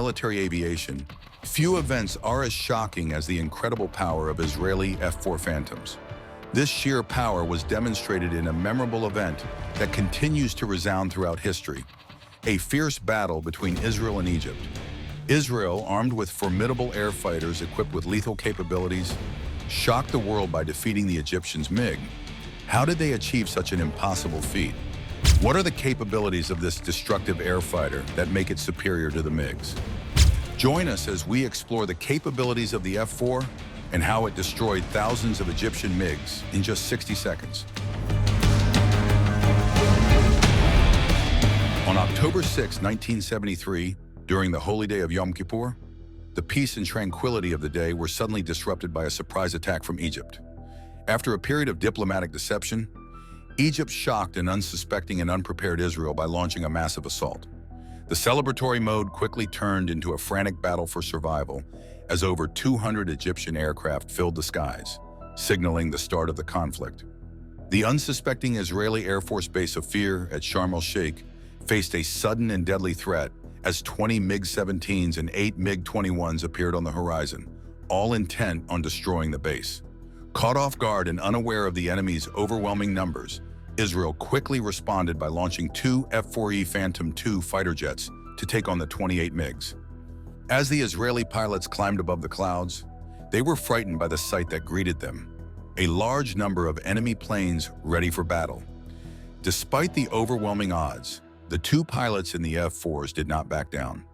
military aviation, few events are as shocking as the incredible power of Israeli F-4 Phantoms. This sheer power was demonstrated in a memorable event that continues to resound throughout history: a fierce battle between Israel and Egypt. Israel, armed with formidable air fighters equipped with lethal capabilities, shocked the world by defeating the Egyptians' MiG. How did they achieve such an impossible feat? What are the capabilities of this destructive air fighter that make it superior to the MiGs? Join us as we explore the capabilities of the F-4 and how it destroyed thousands of Egyptian MiGs in just 60 seconds. On October 6, 1973, during the holy day of Yom Kippur, the peace and tranquility of the day were suddenly disrupted by a surprise attack from Egypt. After a period of diplomatic deception, Egypt shocked an unsuspecting and unprepared Israel by launching a massive assault. The celebratory mode quickly turned into a frantic battle for survival as over 200 Egyptian aircraft filled the skies, signaling the start of the conflict. The unsuspecting Israeli Air Force base of Fear at Sharm el-Sheikh faced a sudden and deadly threat as 20 MiG-17s and 8 MiG-21s appeared on the horizon, all intent on destroying the base. Caught off guard and unaware of the enemy's overwhelming numbers, Israel quickly responded by launching 2 F-4E Phantom II fighter jets to take on the 28 MiGs. As the Israeli pilots climbed above the clouds, they were frightened by the sight that greeted them: a large number of enemy planes ready for battle. Despite the overwhelming odds, the 2 pilots in the F-4s did not back down.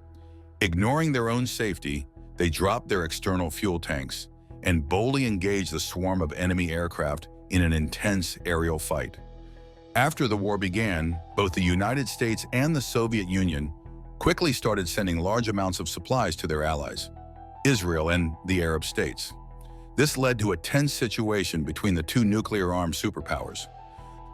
Ignoring their own safety, they dropped their external fuel tanks and boldly engaged the swarm of enemy aircraft in an intense aerial fight. After the war began, both the United States and the Soviet Union quickly started sending large amounts of supplies to their allies, Israel and the Arab states. This led to a tense situation between the 2 nuclear-armed superpowers.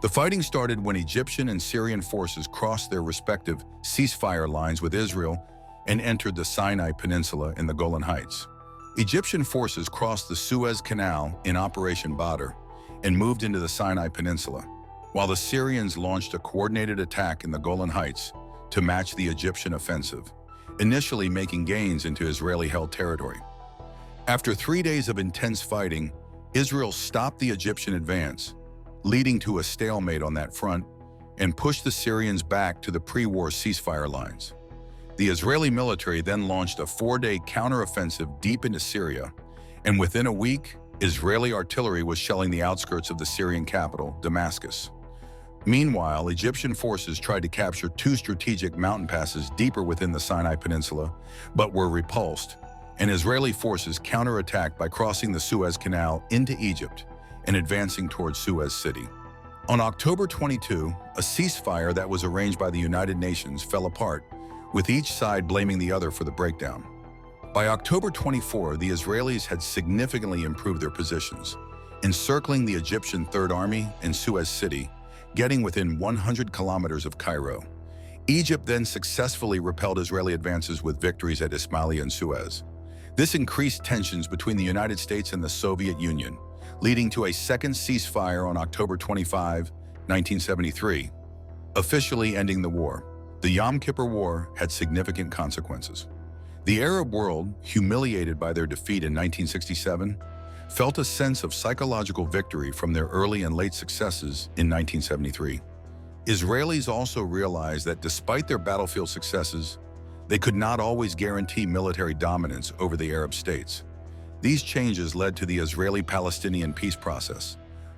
The fighting started when Egyptian and Syrian forces crossed their respective ceasefire lines with Israel and entered the Sinai Peninsula in the Golan Heights. Egyptian forces crossed the Suez Canal in Operation Badr and moved into the Sinai Peninsula, while the Syrians launched a coordinated attack in the Golan Heights to match the Egyptian offensive, initially making gains into Israeli-held territory. After 3 days of intense fighting, Israel stopped the Egyptian advance, leading to a stalemate on that front, and pushed the Syrians back to the pre-war ceasefire lines. The Israeli military then launched a 4-day counteroffensive deep into Syria, and within a week, Israeli artillery was shelling the outskirts of the Syrian capital, Damascus. Meanwhile, Egyptian forces tried to capture 2 strategic mountain passes deeper within the Sinai Peninsula, but were repulsed, and Israeli forces counterattacked by crossing the Suez Canal into Egypt and advancing towards Suez City. On October 22, a ceasefire that was arranged by the United Nations fell apart, with each side blaming the other for the breakdown. By October 24, the Israelis had significantly improved their positions, encircling the Egyptian Third Army in Suez City, getting within 100 kilometers of Cairo. Egypt then successfully repelled Israeli advances with victories at Ismailia and Suez. This increased tensions between the United States and the Soviet Union, leading to a second ceasefire on October 25, 1973, officially ending the war. The Yom Kippur War had significant consequences. The Arab world, humiliated by their defeat in 1967, felt a sense of psychological victory from their early and late successes in 1973. Israelis also realized that despite their battlefield successes, they could not always guarantee military dominance over the Arab states. These changes led to the Israeli-Palestinian peace process.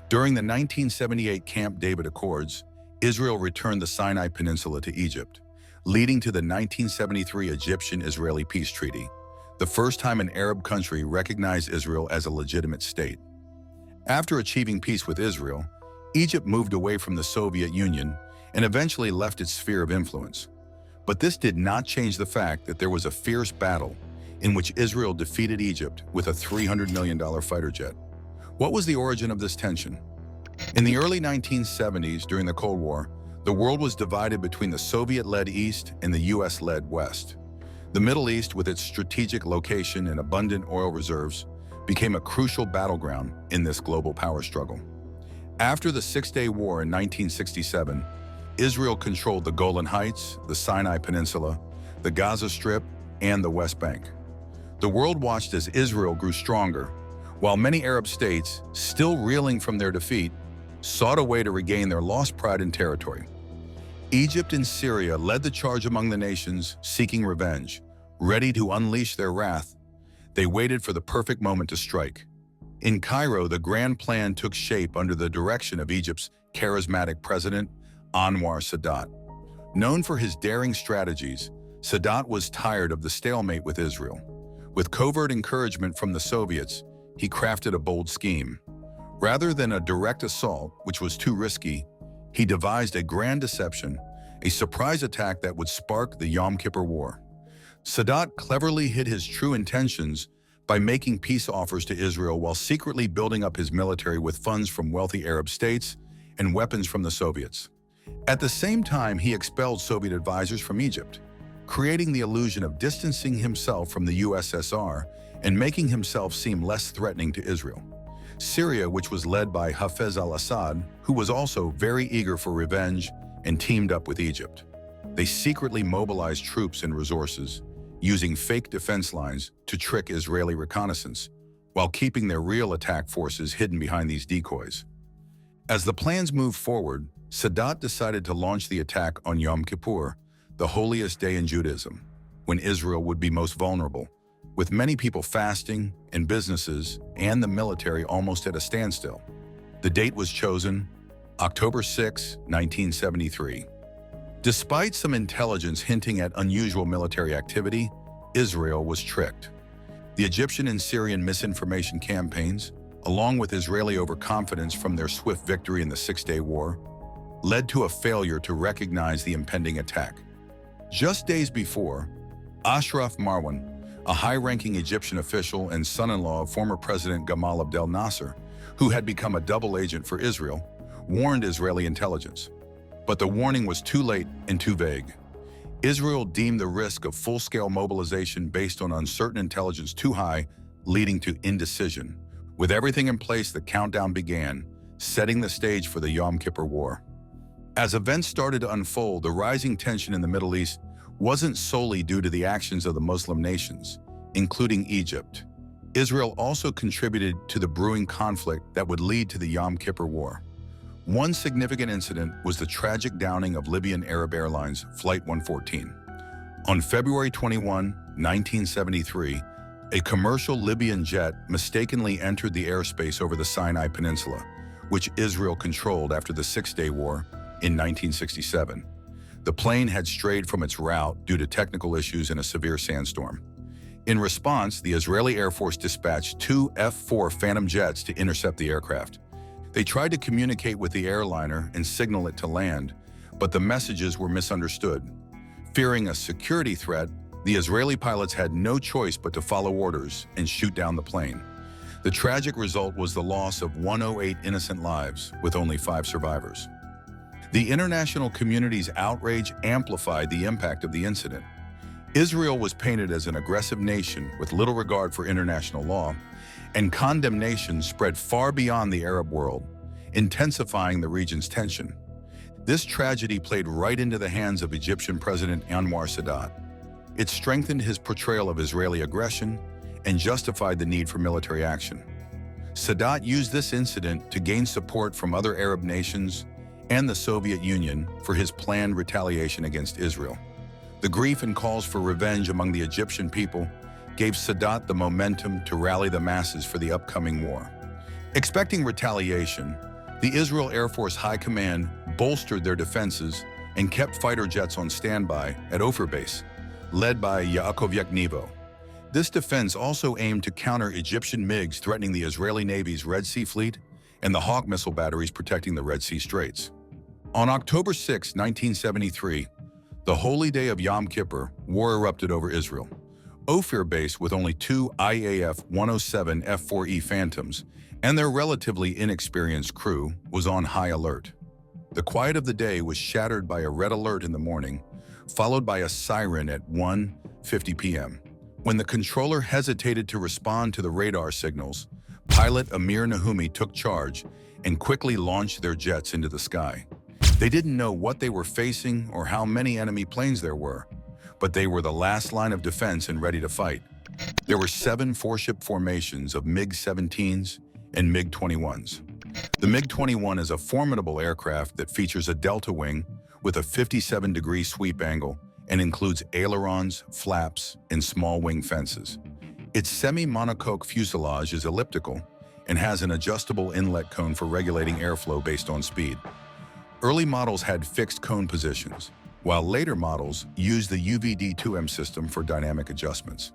During the 1978 Camp David Accords, Israel returned the Sinai Peninsula to Egypt, leading to the 1973 Egyptian-Israeli Peace Treaty, the first time an Arab country recognized Israel as a legitimate state. After achieving peace with Israel, Egypt moved away from the Soviet Union and eventually left its sphere of influence. But this did not change the fact that there was a fierce battle in which Israel defeated Egypt with a $300 million fighter jet. What was the origin of this tension? In the early 1970s, during the Cold War, the world was divided between the Soviet-led East and the US-led West. The Middle East, with its strategic location and abundant oil reserves, became a crucial battleground in this global power struggle. After the Six-Day War in 1967, Israel controlled the Golan Heights, the Sinai Peninsula, the Gaza Strip, and the West Bank. The world watched as Israel grew stronger, while many Arab states, still reeling from their defeat, sought a way to regain their lost pride and territory. Egypt and Syria led the charge among the nations, seeking revenge. Ready to unleash their wrath, they waited for the perfect moment to strike. In Cairo, the grand plan took shape under the direction of Egypt's charismatic president, Anwar Sadat. Known for his daring strategies, Sadat was tired of the stalemate with Israel. With covert encouragement from the Soviets, he crafted a bold scheme. Rather than a direct assault, which was too risky, he devised a grand deception, a surprise attack that would spark the Yom Kippur War. Sadat cleverly hid his true intentions by making peace offers to Israel while secretly building up his military with funds from wealthy Arab states and weapons from the Soviets. At the same time, he expelled Soviet advisors from Egypt, creating the illusion of distancing himself from the USSR and making himself seem less threatening to Israel. Syria, which was led by Hafez al-Assad, who was also very eager for revenge and teamed up with Egypt. They secretly mobilized troops and resources, using fake defense lines to trick Israeli reconnaissance, while keeping their real attack forces hidden behind these decoys. As the plans moved forward, Sadat decided to launch the attack on Yom Kippur, the holiest day in Judaism, when Israel would be most vulnerable, with many people fasting and businesses and the military almost at a standstill. The date was chosen, October 6, 1973. Despite some intelligence hinting at unusual military activity, Israel was tricked. The Egyptian and Syrian misinformation campaigns, along with Israeli overconfidence from their swift victory in the Six-Day War, led to a failure to recognize the impending attack. Just days before, Ashraf Marwan, a high-ranking Egyptian official and son-in-law of former President Gamal Abdel Nasser, who had become a double agent for Israel, warned Israeli intelligence. But the warning was too late and too vague. Israel deemed the risk of full-scale mobilization based on uncertain intelligence too high, leading to indecision. With everything in place, the countdown began, setting the stage for the Yom Kippur War. As events started to unfold, the rising tension in the Middle East wasn't solely due to the actions of the Muslim nations, including Egypt. Israel also contributed to the brewing conflict that would lead to the Yom Kippur War. One significant incident was the tragic downing of Libyan Arab Airlines Flight 114. On February 21, 1973, a commercial Libyan jet mistakenly entered the airspace over the Sinai Peninsula, which Israel controlled after the Six-Day War in 1967. The plane had strayed from its route due to technical issues in a severe sandstorm. In response, the Israeli Air Force dispatched two F-4 Phantom jets to intercept the aircraft. They tried to communicate with the airliner and signal it to land, but the messages were misunderstood. Fearing a security threat, the Israeli pilots had no choice but to follow orders and shoot down the plane. The tragic result was the loss of 108 innocent lives, with only 5 survivors. The international community's outrage amplified the impact of the incident. Israel was painted as an aggressive nation with little regard for international law, and condemnation spread far beyond the Arab world, intensifying the region's tension. This tragedy played right into the hands of Egyptian President Anwar Sadat. It strengthened his portrayal of Israeli aggression and justified the need for military action. Sadat used this incident to gain support from other Arab nations and the Soviet Union for his planned retaliation against Israel. The grief and calls for revenge among the Egyptian people gave Sadat the momentum to rally the masses for the upcoming war. Expecting retaliation, the Israel Air Force High Command bolstered their defenses and kept fighter jets on standby at Ophir Base, led by Yaakov Yaknivo. This defense also aimed to counter Egyptian MiGs threatening the Israeli Navy's Red Sea Fleet and the Hawk missile batteries protecting the Red Sea Straits. On October 6, 1973, the holy day of Yom Kippur, war erupted over Israel. Ophir Base, with only 2 IAF-107 F-4E Phantoms and their relatively inexperienced crew, was on high alert. The quiet of the day was shattered by a red alert in the morning, followed by a siren at 1:50 p.m. When the controller hesitated to respond to the radar signals, pilot Amir Nahumi took charge and quickly launched their jets into the sky. They didn't know what they were facing or how many enemy planes there were, but they were the last line of defense and ready to fight. There were 7 four-ship formations of MiG-17s and MiG-21s. The MiG-21 is a formidable aircraft that features a delta wing with a 57-degree sweep angle and includes ailerons, flaps, and small wing fences. Its semi-monocoque fuselage is elliptical and has an adjustable inlet cone for regulating airflow based on speed. Early models had fixed cone positions, while later models used the UVD-2M system for dynamic adjustments.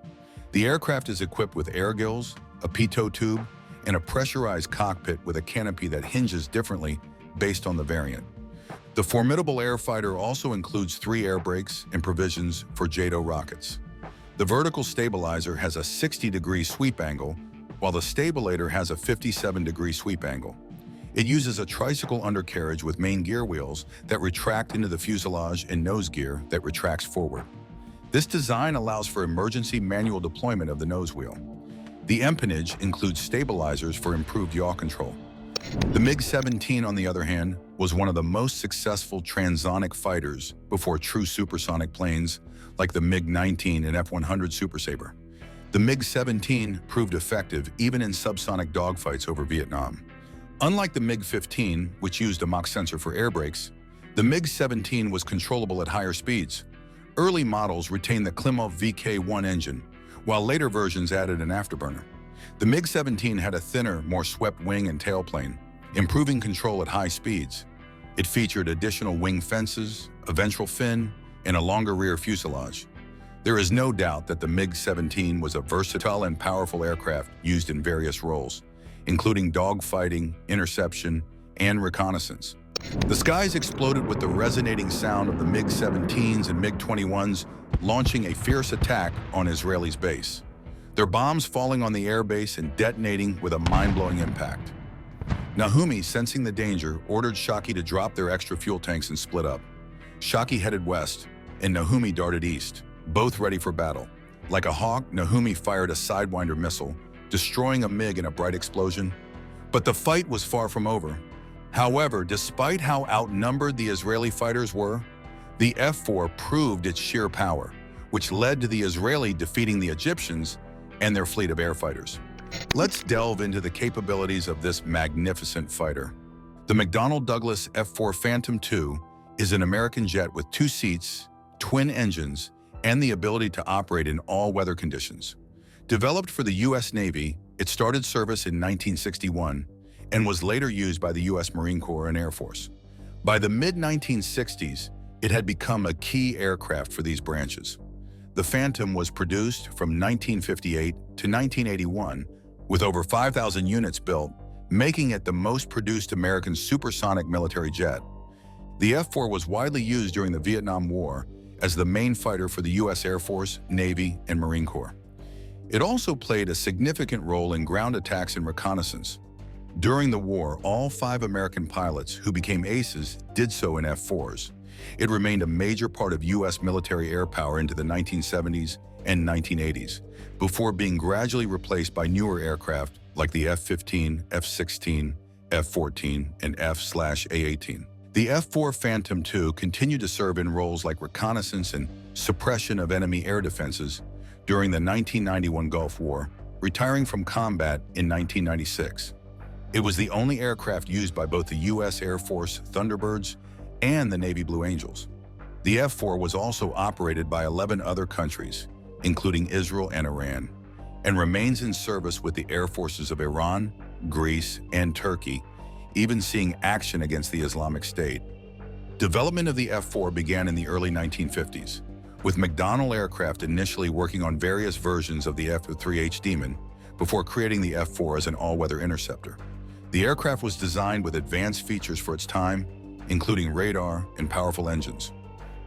The aircraft is equipped with air gills, a pitot tube, and a pressurized cockpit with a canopy that hinges differently based on the variant. The formidable airfighter also includes 3 air brakes and provisions for JATO rockets. The vertical stabilizer has a 60-degree sweep angle, while the stabilator has a 57-degree sweep angle. It uses a tricycle undercarriage with main gear wheels that retract into the fuselage and nose gear that retracts forward. This design allows for emergency manual deployment of the nose wheel. The empennage includes stabilizers for improved yaw control. The MiG-17, on the other hand, was one of the most successful transonic fighters before true supersonic planes like the MiG-19 and F-100 Super Sabre. The MiG-17 proved effective even in subsonic dogfights over Vietnam. Unlike the MiG-15, which used a Mach sensor for air brakes, the MiG-17 was controllable at higher speeds. Early models retained the Klimov VK-1 engine, while later versions added an afterburner. The MiG-17 had a thinner, more swept wing and tailplane, improving control at high speeds. It featured additional wing fences, a ventral fin, and a longer rear fuselage. There is no doubt that the MiG-17 was a versatile and powerful aircraft used in various roles, including dogfighting, interception, and reconnaissance. The skies exploded with the resonating sound of the MiG-17s and MiG-21s launching a fierce attack on Israelis' base, their bombs falling on the airbase and detonating with a mind-blowing impact. Naomi, sensing the danger, ordered Shaki to drop their extra fuel tanks and split up. Shaki headed west, and Naomi darted east, both ready for battle. Like a hawk, Naomi fired a Sidewinder missile, destroying a MiG in a bright explosion. But the fight was far from over. However, despite how outnumbered the Israeli fighters were, the F-4 proved its sheer power, which led to the Israeli defeating the Egyptians and their fleet of air fighters. Let's delve into the capabilities of this magnificent fighter. The McDonnell Douglas F-4 Phantom II is an American jet with 2 seats, twin engines, and the ability to operate in all weather conditions. Developed for the U.S. Navy, it started service in 1961 and was later used by the U.S. Marine Corps and Air Force. By the mid-1960s, it had become a key aircraft for these branches. The Phantom was produced from 1958 to 1981, with over 5,000 units built, making it the most produced American supersonic military jet. The F-4 was widely used during the Vietnam War as the main fighter for the U.S. Air Force, Navy, and Marine Corps. It also played a significant role in ground attacks and reconnaissance. During the war, all 5 American pilots who became aces did so in F-4s. It remained a major part of U.S. military air power into the 1970s and 1980s, before being gradually replaced by newer aircraft like the F-15, F-16, F-14, and F/A-18. The F-4 Phantom II continued to serve in roles like reconnaissance and suppression of enemy air defenses during the 1991 Gulf War, retiring from combat in 1996. It was the only aircraft used by both the U.S. Air Force Thunderbirds and the Navy Blue Angels. The F-4 was also operated by 11 other countries, including Israel and Iran, and remains in service with the air forces of Iran, Greece, and Turkey, even seeing action against the Islamic State. Development of the F-4 began in the early 1950s, with McDonnell Aircraft initially working on various versions of the F-3H Demon before creating the F-4 as an all-weather interceptor. The aircraft was designed with advanced features for its time, including radar and powerful engines.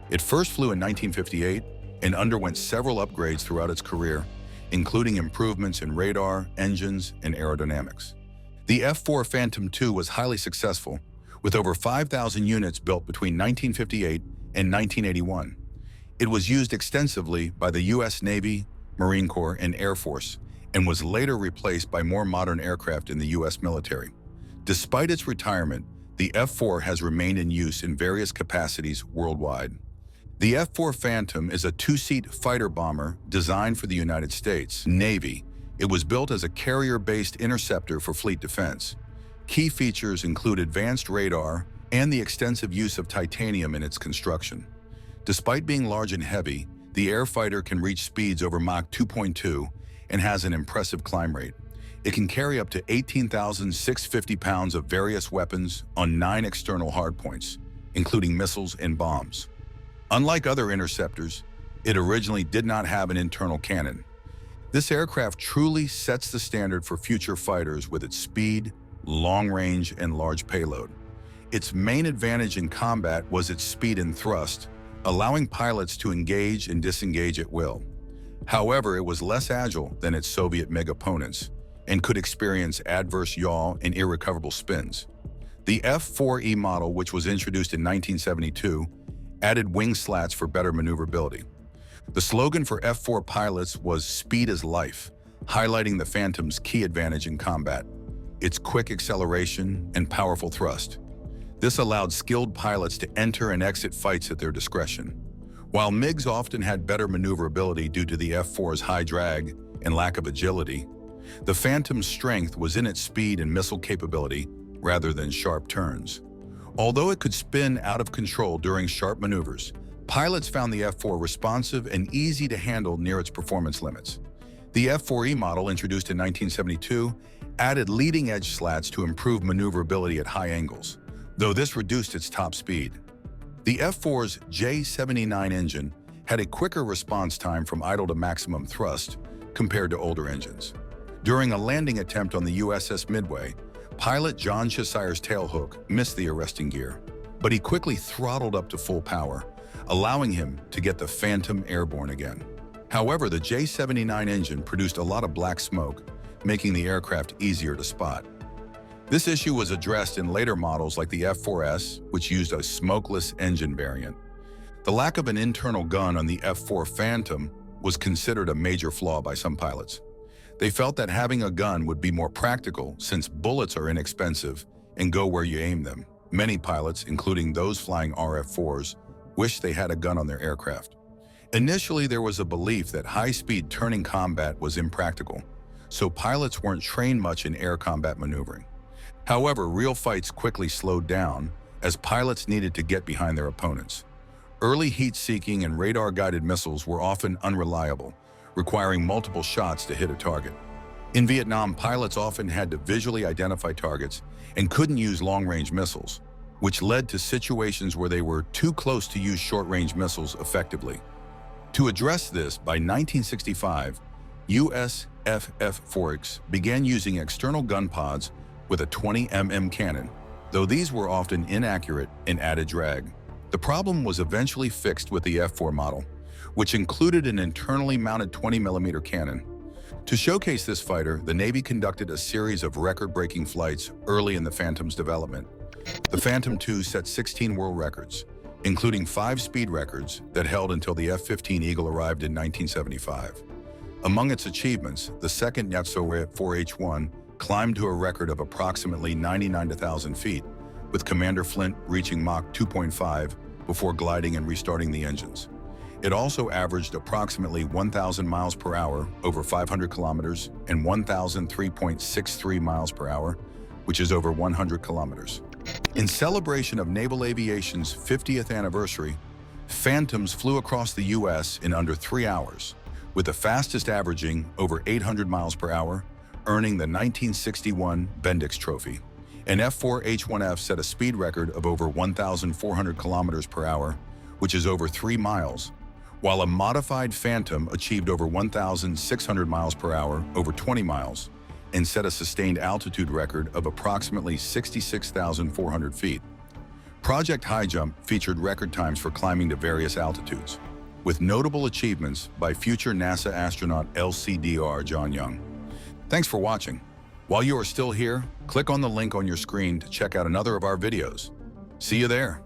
It first flew in 1958 and underwent several upgrades throughout its career, including improvements in radar, engines, and aerodynamics. The F-4 Phantom II was highly successful, with over 5,000 units built between 1958 and 1981. It was used extensively by the U.S. Navy, Marine Corps, and Air Force, and was later replaced by more modern aircraft in the U.S. military. Despite its retirement, the F-4 has remained in use in various capacities worldwide. The F-4 Phantom is a two-seat fighter bomber designed for the United States Navy. It was built as a carrier-based interceptor for fleet defense. Key features include advanced radar and the extensive use of titanium in its construction. Despite being large and heavy, the air fighter can reach speeds over Mach 2.2 and has an impressive climb rate. It can carry up to 18,650 pounds of various weapons on 9 external hardpoints, including missiles and bombs. Unlike other interceptors, it originally did not have an internal cannon. This aircraft truly sets the standard for future fighters with its speed, long range, and large payload. Its main advantage in combat was its speed and thrust, allowing pilots to engage and disengage at will. However, it was less agile than its Soviet MiG opponents and could experience adverse yaw and irrecoverable spins. The F-4E model, which was introduced in 1972, added wing slats for better maneuverability. The slogan for F-4 pilots was "Speed is life," highlighting the Phantom's key advantage in combat: its quick acceleration and powerful thrust. This allowed skilled pilots to enter and exit fights at their discretion. While MiGs often had better maneuverability due to the F-4's high drag and lack of agility, the Phantom's strength was in its speed and missile capability rather than sharp turns. Although it could spin out of control during sharp maneuvers, pilots found the F-4 responsive and easy to handle near its performance limits. The F-4E model, introduced in 1972, added leading-edge slats to improve maneuverability at high angles, though this reduced its top speed. The F-4's J-79 engine had a quicker response time from idle to maximum thrust compared to older engines. During a landing attempt on the USS Midway, pilot John Cheshire's tailhook missed the arresting gear, but he quickly throttled up to full power, allowing him to get the Phantom airborne again. However, the J-79 engine produced a lot of black smoke, making the aircraft easier to spot. This issue was addressed in later models like the F-4s, which used a smokeless engine variant. The lack of an internal gun on the F-4 Phantom was considered a major flaw by some pilots. They felt that having a gun would be more practical since bullets are inexpensive and go where you aim them. Many pilots, including those flying RF-4s, wished they had a gun on their aircraft. Initially, there was a belief that high-speed turning combat was impractical, so pilots weren't trained much in air combat maneuvering. However, real fights quickly slowed down as pilots needed to get behind their opponents. Early heat-seeking and radar-guided missiles were often unreliable, requiring multiple shots to hit a target. In Vietnam, pilots often had to visually identify targets and couldn't use long-range missiles, which led to situations where they were too close to use short-range missiles effectively. To address this, by 1965, U.S. F-4s began using external gun pods with a 20 mm cannon, though these were often inaccurate and added drag. The problem was eventually fixed with the F-4 model, which included an internally mounted 20 mm cannon. To showcase this fighter, the Navy conducted a series of record-breaking flights early in the Phantom's development. The Phantom II set 16 world records, including 5 speed records that held until the F-15 Eagle arrived in 1975. Among its achievements, the second Nyatso 4H-1 climbed to a record of approximately 99,000 feet, with Commander Flint reaching Mach 2.5 before gliding and restarting the engines. It also averaged approximately 1,000 miles per hour over 500 kilometers and 1,003.63 miles per hour, which is over 100 kilometers. In celebration of naval aviation's 50th anniversary, Phantoms flew across the U.S. in under 3 hours, with the fastest averaging over 800 miles per hour, earning the 1961 Bendix Trophy. An F-4 H-1F set a speed record of over 1,400 kilometers per hour, which is over 3 miles, while a modified Phantom achieved over 1,600 miles per hour over 20 miles and set a sustained altitude record of approximately 66,400 feet. Project High Jump featured record times for climbing to various altitudes, with notable achievements by future NASA astronaut LCDR John Young. Thanks for watching. While you are still here, click on the link on your screen to check out another of our videos. See you there.